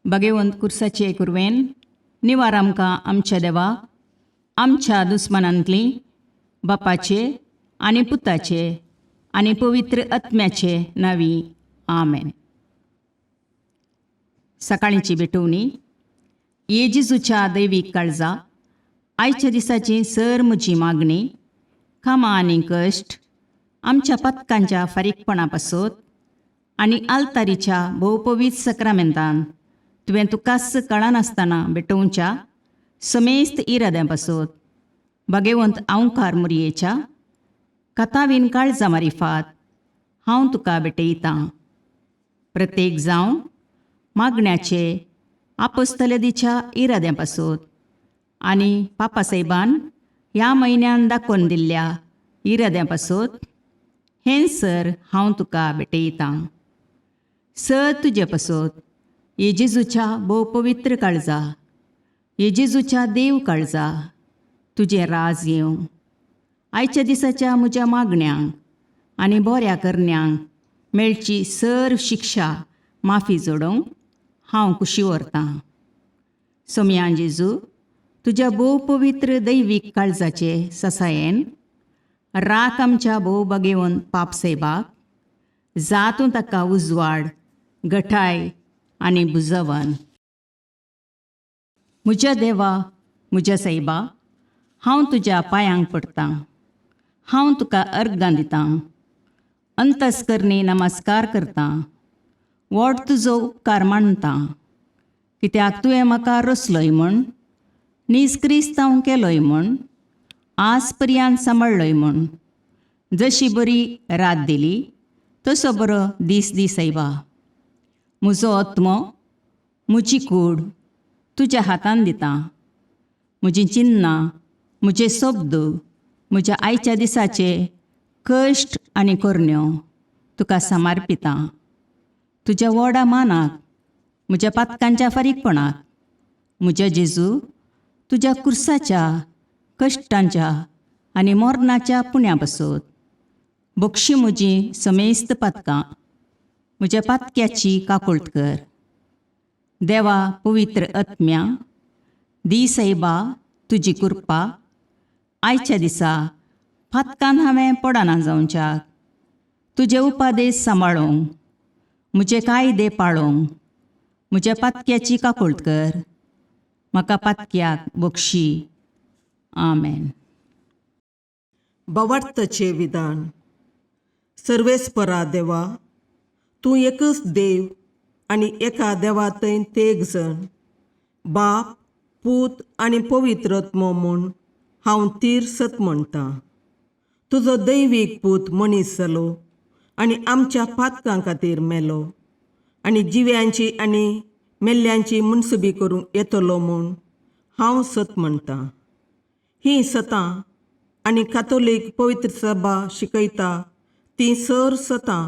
भगवंत कुर्साचे कुरवेन निवार आमकां आमच्या देवा आमच्या दुस्मनांतली बापाचे आनी पुताचे आनी पवित्र आत्म्याचे नांवी आमेन. सकाळींची भेटवणी. येजेजूच्या दैवीक काळजा आयच्या दिसाची सर म्हजी मागणी कामां आनी कश्ट आमच्या पथकांच्या फारीकपणा पासत आनी आल्तारीच्या भोवपवीत सक्रामेंतान तुवें तुकास कळनासतना भेटोवच्या समेस्त इराद्यां पासत भगवंत आवकार मुरयेच्या कथावीन काळजा मारिफात हांव तुका भेटयतां. प्रत्येक जावं मागण्याचे आपोस्तलदीच्या इराद्यां पासत आनी पापासाहेबान ह्या म्हयन्यान दाखोवन दिल्ल्या इराद्यां पासत हें सर हांव तुका भेटयतां. सर तुजे पासत येजेजूच्या भोवपवित्र काळजा येजेजूच्या देव काळजा तुजें राज येवं. आयच्या दिसाच्या म्हज्या मागण्यांक आनी बऱ्या करण्यांक मेळची सर शिक्षा माफी जोडोवंक हांव कुशी व्हरतां. सोम्या जेजू तुज्या भोवपवित्र दैवीक काळजाचे ससायेन राख आमच्या भोव भगवंत पापसाहेबाक जातूं ताका उजवाड घटाय आनी बुजवण. म्हज्या देवा म्हज्या साहेबा हांव तुज्या पांयांक पडटां. हांव तुका अर्गां दितां. अंतस्करणी नमस्कार करतां. व्हड तुजो उपकार मानतां. कित्याक तुवें म्हाका रचलोय म्हूण निस्क्रिस्तांव केलोय म्हूण आज पर्यंत सांबाळलोय म्हूण जशी बरी रात दिली तसो बरो दीस दी सायबा. म्हजो आत्मो म्हजी कूड तुज्या हातान दितां. म्हजीं चिन्नां म्हजे शब्द म्हज्या आयच्या दिसाचे कश्ट आनी करण्यो तुका समर्पितां. तुज्या व्हडा मानाक म्हज्या पातकांच्या फारीकपणाक म्हज्या जेजू तुज्या कुर्साच्या कश्टांच्या आनी मरणाच्या पुण्या पासत बक्षी म्हजीं समेस्त पातकां म्हज्या पातक्याची काकुळट कर. देवा पवित्र आत्म्या दी सायबा तुजी कृपा आयच्या दिसा फातकान हांवें पडना जावच्याक तुजे उपादेश सांबाळूंक म्हजे कायदे पाळोवंक म्हज्या पातक्याची काकुळट कर. म्हाका पातक्याक बक्षी. आमेन. भावार्थाचे विधान. सर्वेस्परा देवा तूं एकच देव आनी एका देवातय तेग जण बाप पूत आनी पवित्र आत्मो म्हूण हांव तीर सत म्हणटां. तुजो दैवीक पूत मनीस जालो आनी आमच्या पातकां खातीर मेलो आनी जिव्यांची आनी मेल्ल्यांची मुनसुबी करूंक येतलो म्हूण हांव सत म्हणटां. हीं सतां आनी कातोलीक पवित्र सभा शिकयता तीं सर सतां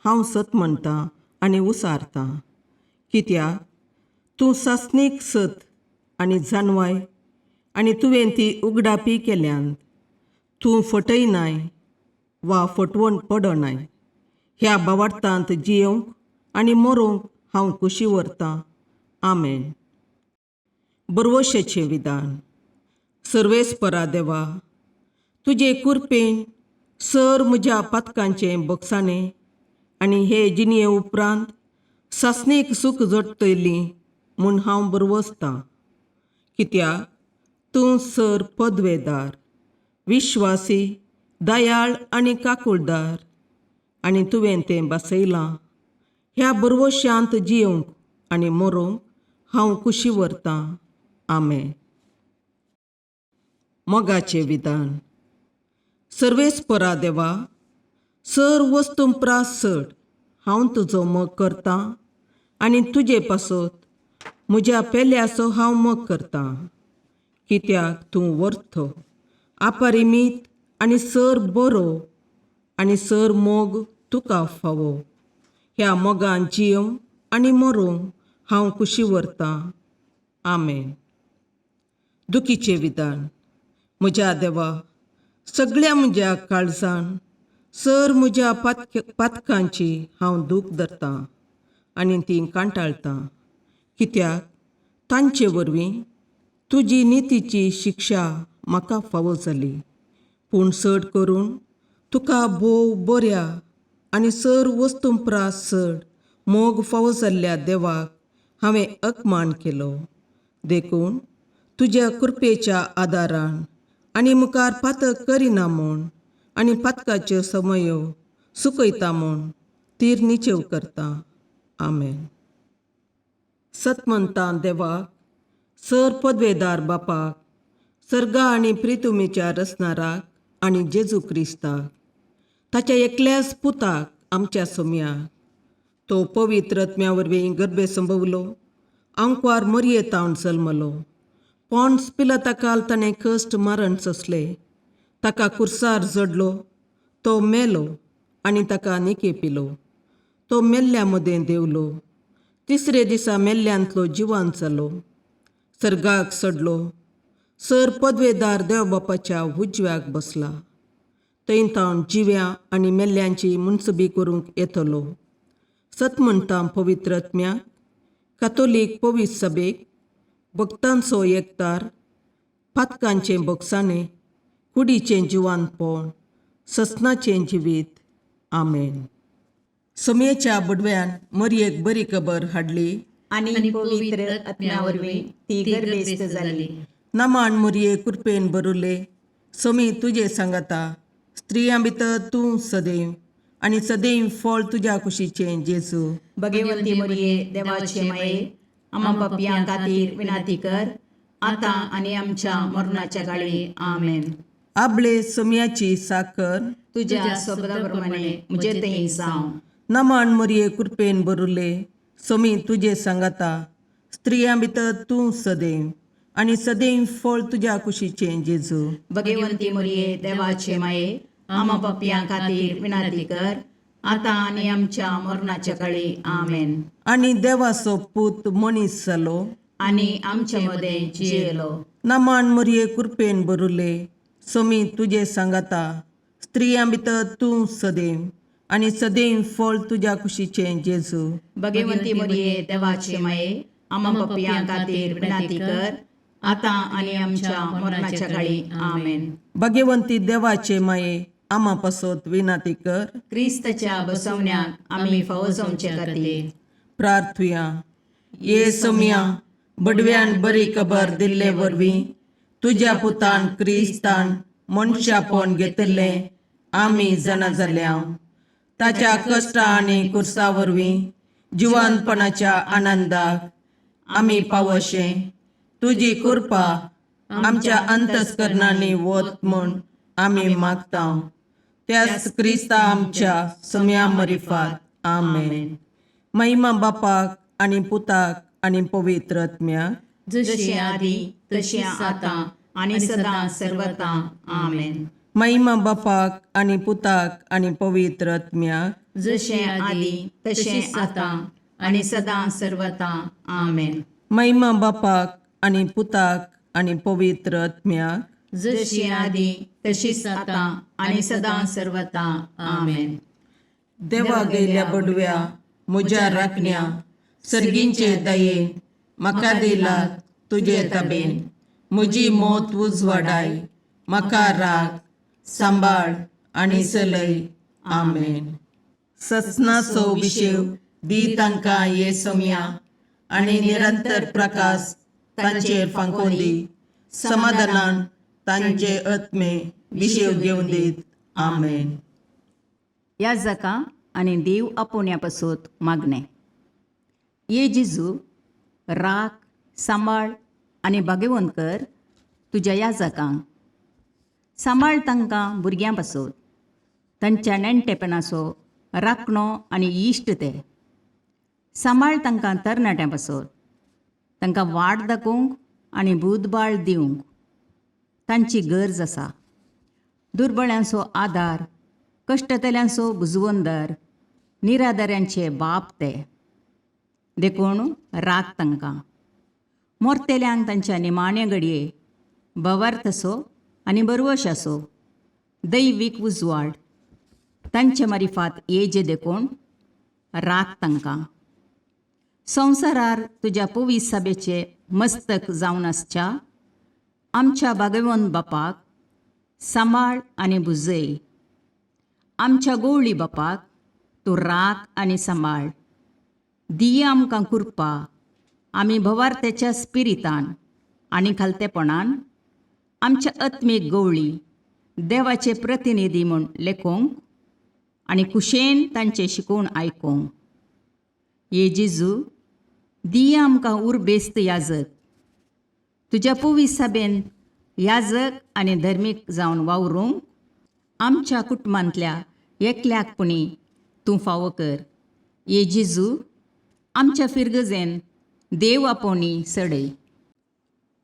हांव सत म्हणटां आनी उसारतां. कित्याक तूं सासणीक सत आनी जानवाय आनी तुवें ती उगडापी केल्यांत. तूं फटयनाय वा फटवण पडनाय. ह्या भावार्थांत जियोंक आनी मरोंक हांव कुशी व्हरतां. आमेन. बरवशेचें विधान. सर्वेस्परा देवा तुजे कृपेन सर म्हज्या पातकांचें बक्षाणें आनी हे जिणये उपरांत सासणेक सूख जोडटलीं म्हूण हांव बरवसतां. कित्याक तूं सर पदवेदार विश्वासी दयाळ आनी काकुळदार आनी तुवें तें बसयलां. ह्या बरवश्यांत जियोंक आनी मरोंक हांव कुशी व्हरतां. आमेन. मोगाचें विधान. सर्वेस्परा देवा सर वस्तुंपरास चड हांव तुजो मोग करतां आनी तुजे पासत म्हज्या पेल्याचो हांव मोग करतां. कित्याक तूं वर्थ अपरिमीत आनी सर बरो आनी सर मोग तुका फावो. ह्या मोगान जियोंक आनी मरोंक हांव कुशी व्हरतां. आमेन. दुखीचें विधान. म्हज्या देवा सगळ्या म्हज्या काळजान सर म्हज्या पातकांची हांव दूख धरतां आनी तीं कांटाळटां. कित्याक तांचे वरवीं तुजी नितीची शिक्षा म्हाका फावो जाली. पूण चड करून तुका भोव बऱ्या आनी सर वस्तूंपरास चड मोग फावो जाल्ल्या देवाक हांवें अकमान केलो. देखून तुज्या कृपेच्या आदारान आनी मुखार पातक करिना म्हूण आनी पातकाच्यो समयो सुकयता म्हूण तीर निचेव करता. आमेन. सतमंतां देवाक, सर पदवेदार बापाक, सर्गा आनी प्रितुमेच्या रचणाराक आनी जेजू क्रिस्ताक, ताच्या एकल्याच पुताक आमच्या सोम्याक, तो पवित्र आत्म्या वरवीं गर्भे संभवलो, अंकवार मरयेतावन जल्मलो, पोंस पिलाताकाल ताणें कश्ट मरण सोंसले, ताका कुर्सार जडलो, तो मेलो आनी ताका निकेपिलो, तो मेल्ल्या मदें देवलो, तिसरे दिसा मेल्ल्यांतलो जिवंत जालो, सर्गाक चडलो, सर पदवेदार देवबापाच्या उजव्याक बसला, थंय तावन जिव्या आनी मेल्ल्यांची मुनसबी करूंक येतलो. सतमंतां पवित्र आत्म्याक, कातोलीक पवित्र सभेक, भक्तांचो एकतार, पातकांचें भोगसाणें, कुडीचें जिवंतपण, ससनाचें जिवीत. आमेन. सोमयेच्या बुडव्यान मरयेक बरी खबर हाडली आनी पवित्र आत्म्या वरवीं ती गर्भेस्त जाली. नमान मरये कृपेन भरुले, सोमी तुजे सांगाता, स्त्रियां भितर तूं सदैव आनी सदैव फळ तुज्या कुशीचें जेजू. भगवंती मरिये देवाचे माये, आम्हा पापियां खातीर विनाती कर, आतां आनी आमच्या मरणाच्या काळी. आमेन. आपले सोमयाची साकर तुज्या शब्दाप्रमाणे म्हजे थंय जावं. नमान मरये कृपेन भरुले, सोमी तुजे सांगाता, स्त्रियां भितर तूं सदैव आनी सदैव फळ तुज्या कुशीचें जेजू. भगवंती मरिये देवाचे माये, आम्हा पापियां खातीर विनाती कर, आतां आनी आमच्या मरणाच्या काळी. आमेन. आनी देवाचो पूत मनीस जालो आनी आमचे मदें जियेलो. नमान मरये कृपेन भरुले, सोमी तुजे सांगाता, स्त्रियां भितर तूं सदैव आनी सदैव फळ तुज्या कुशीचें जेजू. भगवंती मरिये देवाचे माये, आम्हा पापियां खातीर विनाती कर, आतां आनी आमच्या मरणाच्या काळी. आमेन. भगवंती देवाचे माये, आम्हा पासत विनाती कर. क्रिस्ताच्या बसवण्याक आमी फावो जावचे खातीर प्रार्थुया. ये सोम्या, बडव्यान बरी खबर दिल्ले वरवीं तुज्या पुतान क्रिस्तान मनशापण घेतिल्लें आमी जाणा जाल्या. ताच्या कश्टा आनी कुर्सा वरवीं जिवंतपणाच्या आनंदाक आमी पावशे. तुजी कृपा आमच्या अंतस्करणांनी वत म्हूण आमी मागता. त्याच क्रिस्ता आमच्या सोम्या मरिफात. आमेन. महिमा बापाक आनी पुताक आनी पवित्र आत्म्याक, जशें आदी तशें आतां आनी सदां सर्वदा. आमेन. महिमा बापाक आनी पुताक आनी पवित्र आत्म्याक, जशें आदी तशें आतां आनी सदां सर्वदा. आमेन. महिमा बापाक आनी पुताक आनी पवित्र आत्म्याक, जशी आदी तशीच आतां आनी सदां सर्वदा. आमेन. देवा गेल्या बडव्या म्हज्या राखण्या, सर्गींचे दयेन म्हाका दिलात तुजे ताबेन. म्हजी मोत उजवाडाय, म्हाका राख, सांबाळ आनी चलय. आमेन. ससनाचो विशेव दी तांकां ये सोम्या, आनी निरंतर प्रकाश तांचेर फांकोन दी. समाधानान तांचे आत्मे विशेव घेवन दीत. आमेन. याजकां आनी देव आपोवण्या पासत मागणें. ये जेजू, राख, सांबाळ आनी भागेवंत कर तुज्या याजकांक. सांबाळ तांकां भुरग्यां पासत, तांच्या नेणटेपणाचो राखणो आनी इश्ट ते. सांबाळ तांकां तरणाट्यां पासत, तांकां वाट दाखोवंक आनी बुदबाळ दिवंक तांची गरज आसा. दुर्बळ्यांचो आदार, कश्टतल्यांचो बुजवंदर, निराधाऱ्यांचे बाप ते. देखून राख तांकां. मोरतेल्यांक तांच्या निमाणे घडये भवार्थसो आनी बरवशाचो दैवीक उजवाड तांचे मारिफात येजे देखून राख तांकां. संवसारार तुज्या पवित्र सभेचे मस्तक जावन आसच्या आमच्या भागवंत बापाक सांबाळ आनी बुजय. आमच्या गवळी बापाक तूं राख आनी सांबाळ. दिये आमकां कुरपा आमी भवार्थेच्या स्पिरितान आनी खालतेपणान आमच्या आत्मीक गवळी देवाचे प्रतिनिधी म्हूण लेखोंक आनी कुशेन तांचे शिकोवण आयकोंक. ये जेजू, दिये आमकां उर्बेस्त याजक. तुज्या पवित्र सभेन याजक आनी धर्मीक जावन वावरूंक आमच्या कुटुंबांतल्या एकल्याकपणी तूं फावो कर. ये जेजू, आमच्या फिरगजेन देव आपोवणी सडय.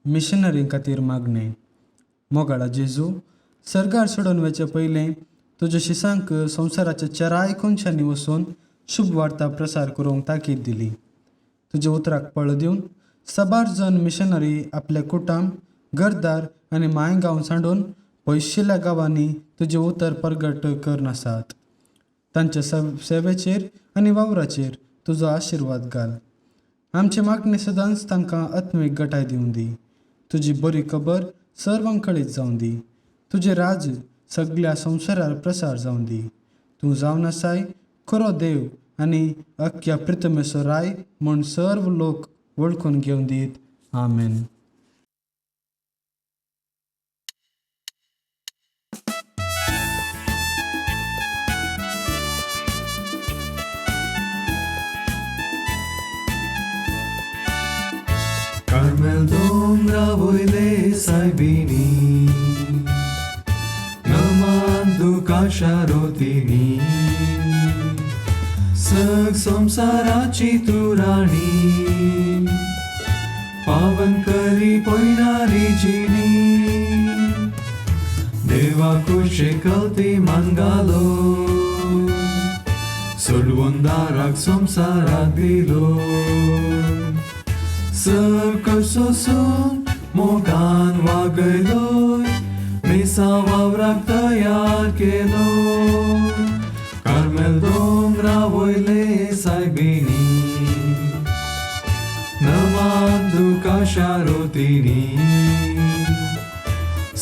मिशनरी खातीर मागणें. मोगाळा जेजू, सर्गार सोडून वचे पयलें तुज्या शिसांक संवसाराच्या चराय कोनशांनी वचून शुभ वार्ता प्रसार करूंक ताकीद दिली. तुज्या उतराक पळ दिवन साबार जण मिशनरी आपले कुटुंब, घरदार आनी मायगांव सांडून पयशिल्ल्या गांवांनी तुजें उतर प्रगट करन आसात. तांच्या सेवेचेर आनी वावराचेर तुजो आशिर्वाद घाल. आमचे मागणे सदांच तांकां आत्मीक गटाय दिवं दी. तुजी बरी खबर सर्वांक कळीत जावं दी. तुजें राज सगळ्या संवसारार प्रसार जावं दी. तूं जावन आसाय खरो देव आनी अख्ख्या पृथ्वीचो राय म्हूण सर्व लोक वळखून घेवन दीत. आमेन. Carmel dombra voile saibini Namandu kasharotini Sag samsarachi turani Pavan kari poinari jini Deva kushe kalti mangalo Sulwondarak samsarak dilo Săcăsosun, mogan vagăloi, Mesa vavrak tăiar cheloi, Carmel dombra voile saibini, Nămandu cașarotini,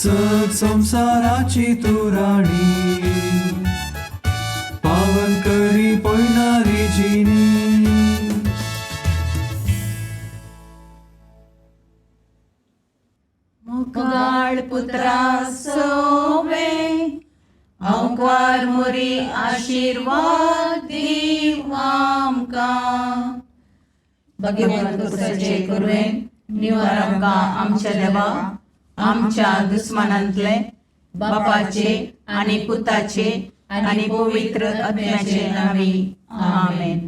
Săc samsaraci turani, Pavan cări poinari jini, मुगाळ पुत्रा सोवे अवकार मुरी आशीर्वाद दीव आमकां. भगवंत पुत्राचे करुवेन निवार आमकां आमच्या देवा आमच्या दुस्मानांतले बापाचे आनी पुताचे आनी पवित्र आत्म्याचे नावी. आमेन.